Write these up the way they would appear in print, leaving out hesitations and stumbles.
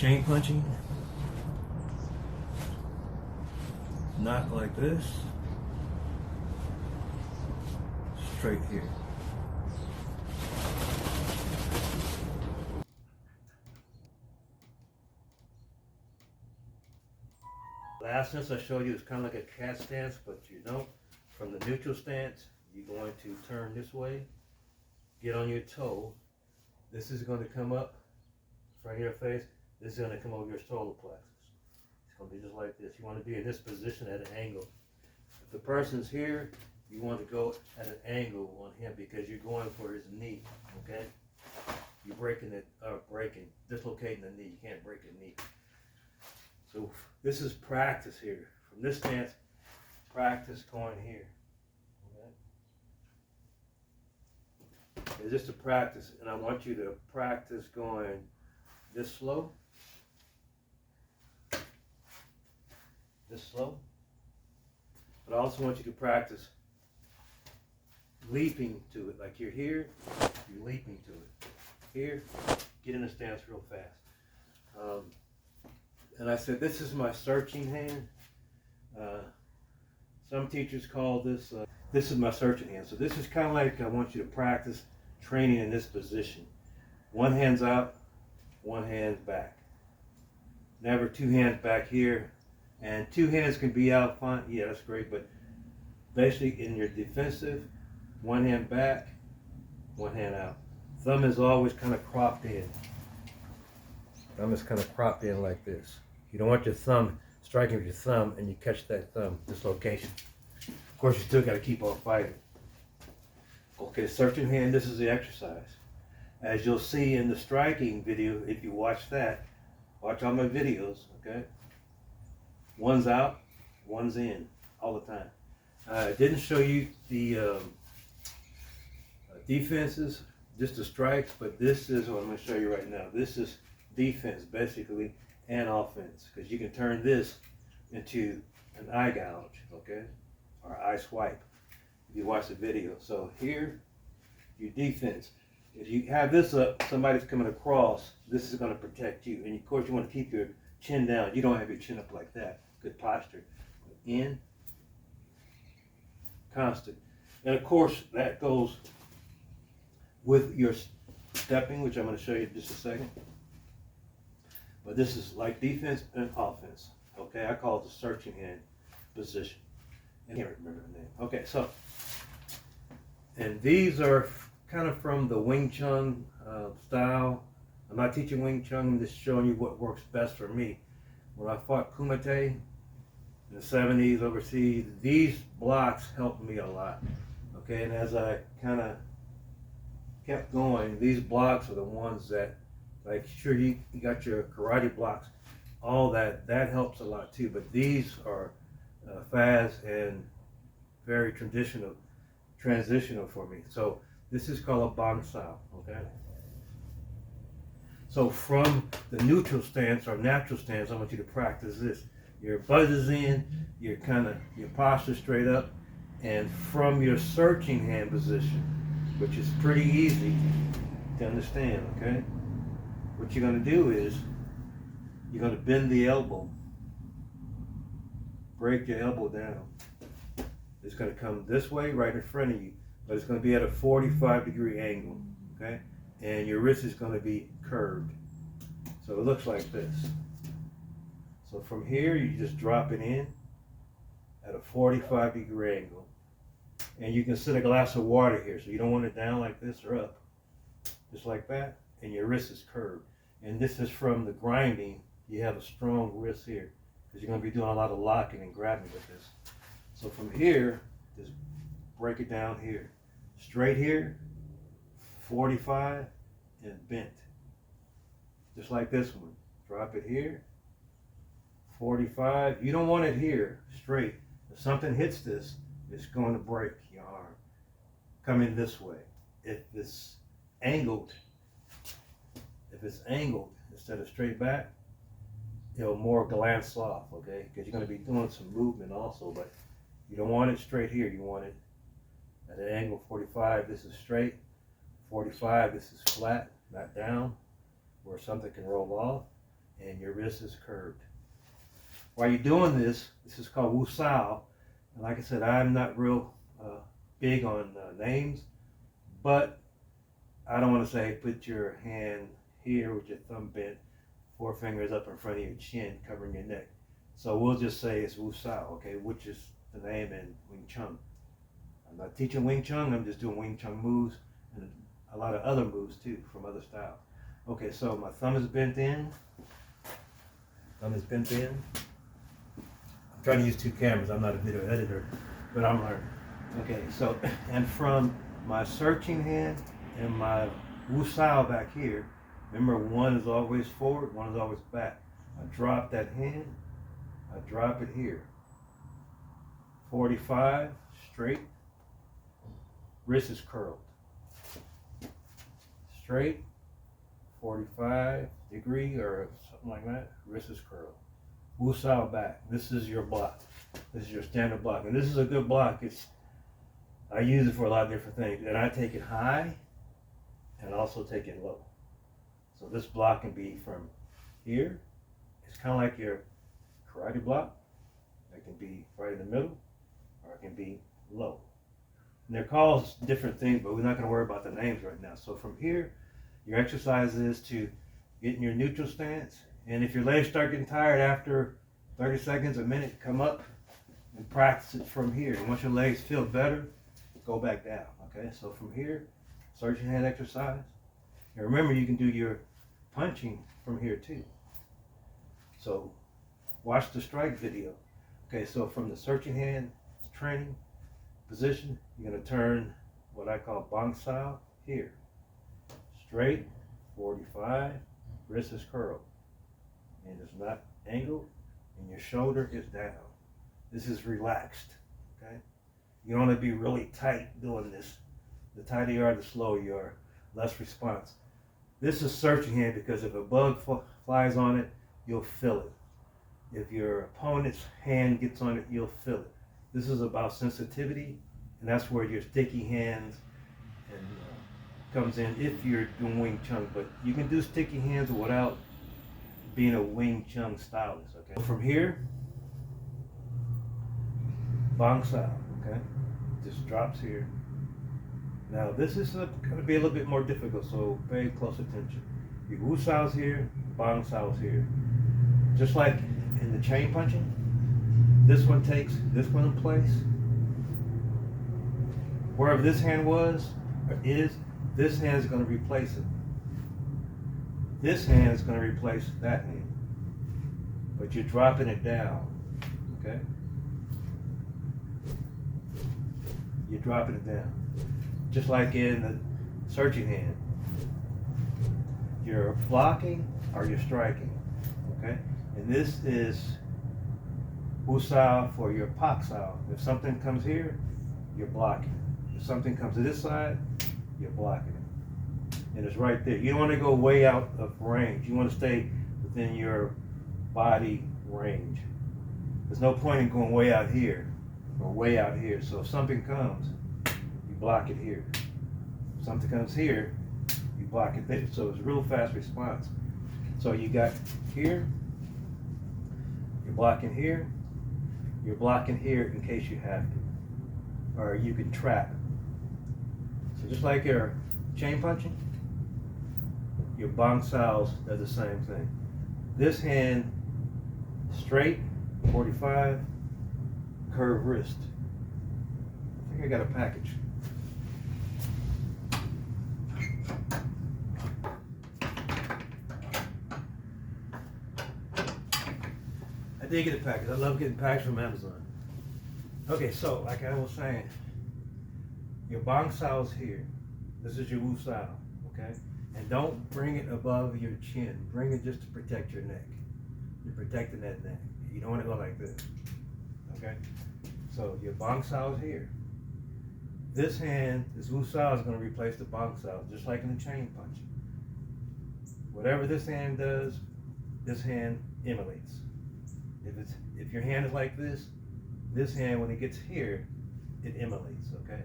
chain punching, not like this, straight here. Last stance I showed you is kind of like a cat stance, but you don't. From the neutral stance, you're going to turn this way, get on your toe. This is going to come up in front of your face. This is going to come over your solar plexus. It's going to be just like this. You want to be in this position at an angle. If the person's here, you want to go at an angle on him because you're going for his knee, okay? You're dislocating the knee. You can't break a knee. So this is practice here. From this stance, practice going here. Okay? It's just a practice, and I want you to practice going this slow. This slow. But I also want you to practice leaping to it. Like you're here, you're leaping to it. Here, get in a stance real fast. And I said, this is my searching hand. Some teachers call this, this is my searching hand. So this is kind of like I want you to practice training in this position. One hand's out, one hand's back. Never two hands back here. And two hands can be out fine. Yeah, that's great. But basically in your defensive, one hand back, one hand out. Thumb is always kind of cropped in. Thumb is kind of cropped in like this. You don't want your thumb striking with your thumb and you catch that thumb dislocation. Of course, you still got to keep on fighting. Okay, searching hand, this is the exercise. As you'll see in the striking video, if you watch that, watch all my videos, okay? One's out, one's in, all the time. I didn't show you the defenses, just the strikes, but this is what I'm going to show you right now. This is defense, basically, and offense, because you can turn this into an eye gouge, okay, or eye swipe if you watch the video. So here, your defense. If you have this up, somebody's coming across, this is going to protect you. And of course, you want to keep your chin down. You don't have your chin up like that. Good posture. In, constant. And of course, that goes with your stepping, which I'm going to show you in just a second. But this is like defense and offense. Okay, I call it the searching hand position. I can't remember the name. Okay, so, and these are kind of from the Wing Chun style. I'm not teaching Wing Chun, I'm just showing you what works best for me. When I fought Kumite in the 70s overseas, these blocks helped me a lot. Okay, and as I kind of kept going, these blocks are the ones that, like, sure, you got your karate blocks, all that helps a lot too, but these are fast and very transitional for me. So this is called a bonsai, okay? So from the neutral stance or natural stance, I want you to practice this. Your butt is in, your posture straight up, and from your searching hand position, which is pretty easy to understand, okay? What you're going to do is, you're going to bend the elbow, break your elbow down. It's going to come this way, right in front of you, but it's going to be at a 45-degree angle, okay? And your wrist is going to be curved. So it looks like this. So from here, you just drop it in at a 45-degree angle. And you can set a glass of water here, so you don't want it down like this or up. Just like that, and your wrist is curved. And this is from the grinding. You have a strong wrist here, because you're going to be doing a lot of locking and grabbing with this. So from here, just break it down here. Straight here, 45, and bent. Just like this one. Drop it here, 45. You don't want it here, straight. If something hits this, it's going to break your arm. Coming this way. If it's angled instead of straight back, it'll more glance off, okay? Because you're going to be doing some movement also, but you don't want it straight here. You want it at an angle 45. This is straight. 45, this is flat, not down, where something can roll off. and your wrist is curved. While you're doing this, this is called Wu Sao. And like I said, I'm not real big on names, but I don't want to say put your hand here with your thumb bent, 4 fingers up in front of your chin, covering your neck. So we'll just say it's Wu Sao, okay, which is the name in Wing Chun. I'm not teaching Wing Chun, I'm just doing Wing Chun moves and a lot of other moves too from other styles. Okay, so my thumb is bent in. I'm trying to use 2 cameras. I'm not a video editor, but I'm learning. Okay, so, and from my searching hand and my Wu Sao back here, remember one is always forward, one is always back. I drop that hand, I drop it here. 45, straight, wrist is curled. Straight, 45 degree or something like that, wrist is curled. Wu Sao back. This is your block. This is your standard block. And this is a good block. I use it for a lot of different things. And I take it high and also take it low. So this block can be from here. It's kind of like your karate block. It can be right in the middle or it can be low. And they're called different things, but we're not going to worry about the names right now. So from here, your exercise is to get in your neutral stance. And if your legs start getting tired after 30 seconds, a minute, come up and practice it from here. And once your legs feel better, go back down, okay? So from here, searching hand exercise. And remember, you can do your punching from here too. So watch the strike video. Okay, so from the searching hand training position, you're gonna turn what I call Bang Sao here. Straight, 45, wrist is curled. And it's not angled, and your shoulder is down. This is relaxed, okay? You don't want to be really tight doing this. The tighter you are, the slower you are, less response. This is searching hand because if a bug flies on it, you'll feel it. If your opponent's hand gets on it, you'll feel it. This is about sensitivity, and that's where your sticky hands and comes in if you're doing Wing Chun. But you can do sticky hands without being a Wing Chun stylist, okay? From here, Bang Sao, okay? Just drops here. Now this is going to be a little bit more difficult, so pay close attention. Your Wu Sao's here, Bang Sao's here. Just like in the chain punching, this one takes this one in place. Wherever this hand was, or is, this hand is going to replace it. This hand is going to replace that hand. But you're dropping it down, okay? You're dropping it down. Just like in the searching hand. You're blocking or you're striking, okay? And this is Wu Sao for your Pak Sao. If something comes here, you're blocking. If something comes to this side, you're blocking it. And it's right there. You don't want to go way out of range. You want to stay within your body range. There's no point in going way out here or way out here. So if something comes, you block it here. If something comes here, you block it there. So it's a real fast response. So you got here, you're blocking here, you're blocking here in case you have to. Or you can trap. So just like your chain punching, your Bang Sao's does the same thing. This hand, straight, 45, curved wrist. I think I got a package. I did get a package. I love getting packs from Amazon. Okay, so like I was saying, your Bang Sao's here. This is your Wu Sao, okay? And don't bring it above your chin. Bring it just to protect your neck. You're protecting that neck. You don't want to go like this, okay? So your Bang Sao is here. This hand, this Wu Sao is going to replace the Bang Sao, just like in the chain punch. Whatever this hand does, this hand emulates. If your hand is like this hand, when it gets here, it emulates, okay?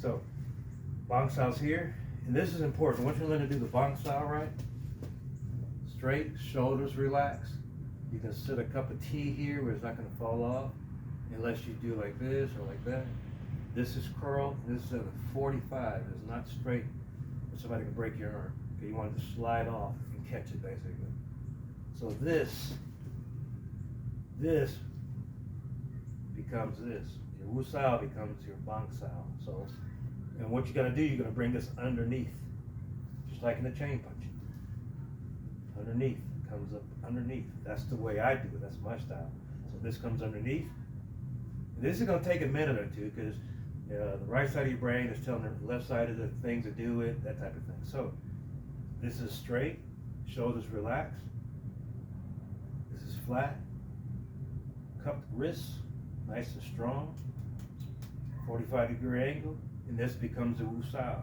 So, Bang Sao's here, and this is important. Once you learn to do the Bang Sao right, straight, shoulders relaxed. You can sit a cup of tea here where it's not going to fall off unless you do like this or like that. This is curled. This is a 45. It's not straight. Somebody can break your arm. Okay, you want it to slide off and catch it basically. So this becomes this. Your Wu Sao becomes your Bang Sao. So, and what you're gonna do, you're gonna bring this underneath, just like in the chain punch. Underneath, comes up underneath. That's the way I do it. That's my style. So this comes underneath. And this is gonna take a minute or two because the right side of your brain is telling the left side of the things to do it, that type of thing. So this is straight, shoulders relaxed. This is flat, cupped wrists, nice and strong, 45-degree angle, and this becomes a Wu Sao.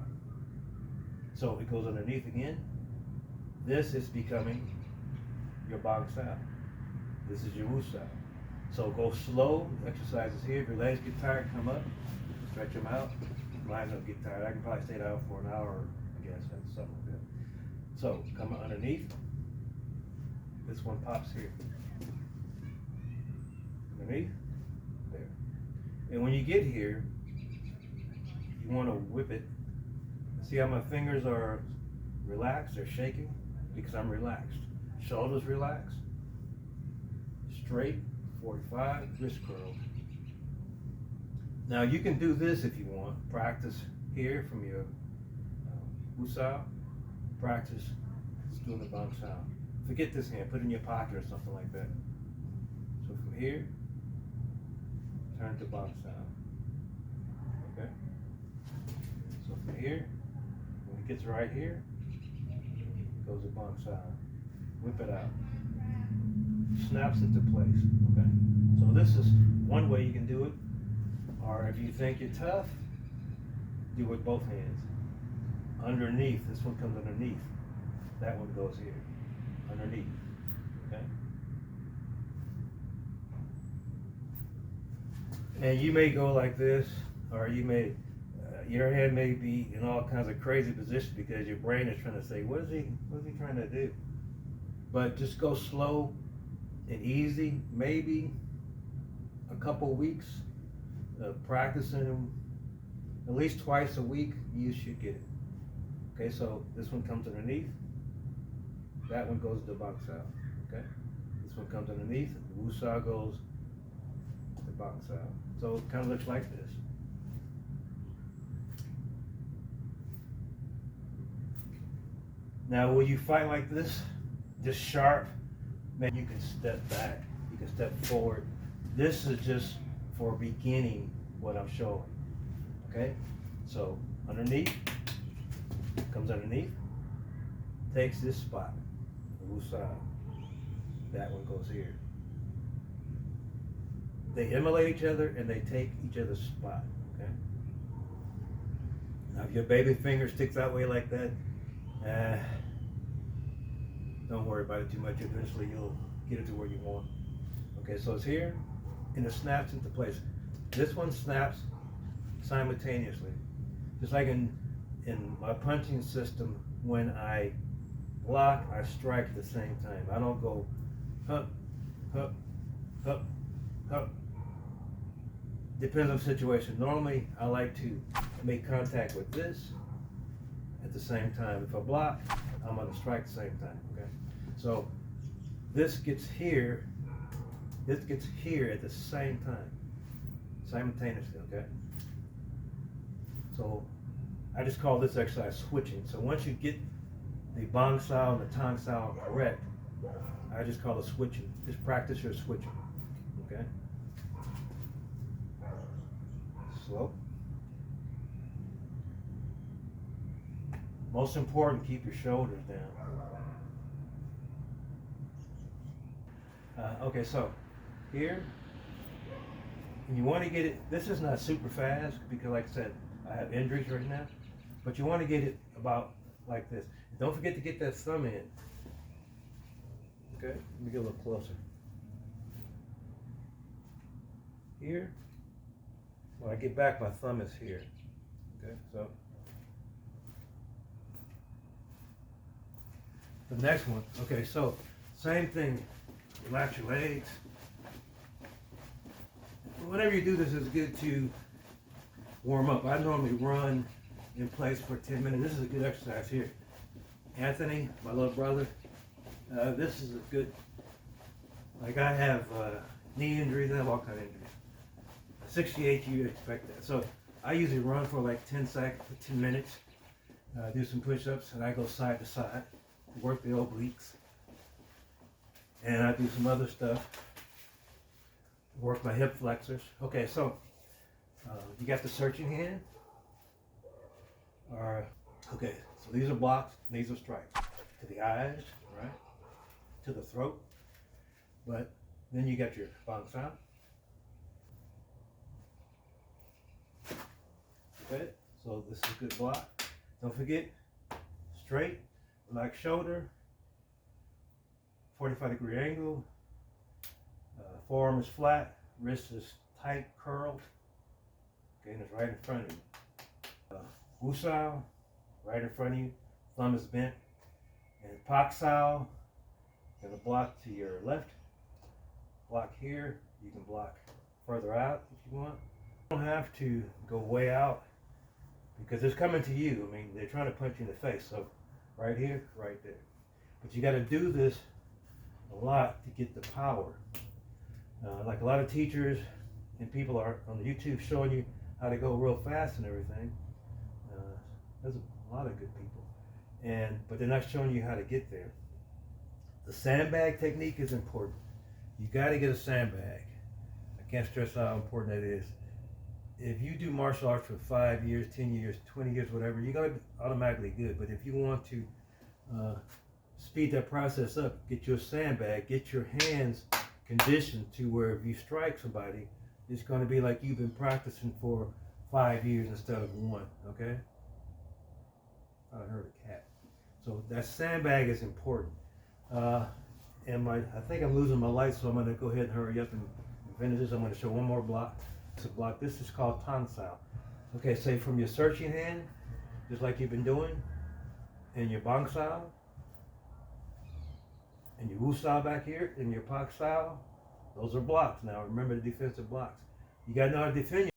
So it goes underneath again. This is becoming your Bang Sao. This is your Wu Sao. So go slow, exercises here. If your legs get tired, come up, stretch them out. Mine don't get tired. I can probably stay down for an hour, I guess, that's something like that. So come underneath. This one pops here. Underneath, there. And when you get here, you want to whip it. See how my fingers are relaxed, they're shaking? Because I'm relaxed. Shoulders relaxed. Straight, 45, wrist curl. Now you can do this if you want. Practice here from your Wu Sao. Practice just doing the Bang Sao. Forget this hand, put it in your pocket or something like that. So from here, turn to Bang Sao. Okay? So from here, when it gets right here, goes to Bang Sao. Whip it out. Snaps into place. Okay? So this is one way you can do it. Or if you think you're tough, do it with both hands. Underneath, this one comes underneath. That one goes here. Underneath. Okay? And you may go like this, or you may, your hand may be in all kinds of crazy positions because your brain is trying to say, what is he trying to do? But just go slow and easy. Maybe a couple weeks of practicing at least twice a week, you should get it. Okay, so this one comes underneath. That one goes to Bang Sao. Okay, this one comes underneath. The Wu Sao goes to Bang Sao. So it kind of looks like this. Now, will you fight like this, just sharp? Maybe you can step back. You can step forward. This is just for beginning what I'm showing. Okay, so underneath, comes underneath, takes this spot, the Wu Sao. That one goes here. They emulate each other and they take each other's spot. Okay. Now, if your baby finger sticks that way like that, don't worry about it too much. Eventually, you'll get it to where you want. Okay, so it's here, and it snaps into place. This one snaps simultaneously, just like in my punching system. When I block, I strike at the same time. I don't go up, up, up, up. Depends on the situation. Normally, I like to make contact with this at the same time. If I block, I'm going to strike at the same time. Okay, so this gets here. This gets here at the same time, simultaneously. Okay. So I just call this exercise switching. So once you get the Bang Sao and the Tang Sao correct, I just call it switching. Just practice your switching. Okay. Slow. Most important, keep your shoulders down. Okay, so here, and you want to get it, this is not super fast because like I said, I have injuries right now, but you want to get it about like this. Don't forget to get that thumb in. Okay, let me get a little closer. Here, when I get back, my thumb is here. Okay, so the next one. Okay, so same thing. Relax your legs. Whenever you do this, it's good to warm up. I normally run in place for 10 minutes. This is a good exercise here. Anthony, my little brother, this is a good, like I have knee injuries, I have all kind of injuries. 68, you expect that. So I usually run for like 10 seconds, 10 minutes, do some push-ups, and I go side to side, work the obliques. And I do some other stuff, work my hip flexors. Okay, so you got the searching hand. Okay, so these are blocks, these are strikes. To the eyes, right? To the throat. But then you got your bounce out. Okay, so this is a good block. Don't forget, straight, relax shoulder, 45-degree angle, forearm is flat, wrist is tight, curled. Okay, and it's right in front of you. Wusao, right in front of you, thumb is bent. And Paksao, got a block to your left, block here, you can block further out if you want. You don't have to go way out because it's coming to you. I mean, they're trying to punch you in the face, so right here, right there. But you got to do this a lot to get the power. Like a lot of teachers and people are on YouTube showing you how to go real fast and everything. There's a lot of good people, but they're not showing you how to get there. The sandbag technique is important. You got to get a sandbag. I can't stress how important that is. If you do martial arts for 5 years, 10 years, 20 years, whatever, you're going to be automatically good. But if you want to speed that process up, get you a sandbag, get your hands conditioned to where if you strike somebody, it's going to be like you've been practicing for 5 years instead of 1, okay? I heard a cat. So that sandbag is important. And I think I'm losing my light, so I'm going to go ahead and hurry up and finish this. I'm going to show one more block. It's a block. This is called Tansao. Okay, say from your searching hand, just like you've been doing, and your Bangsao, and your Wusao back here, and your Paksao, those are blocks. Now remember the defensive blocks. You got to know how to defend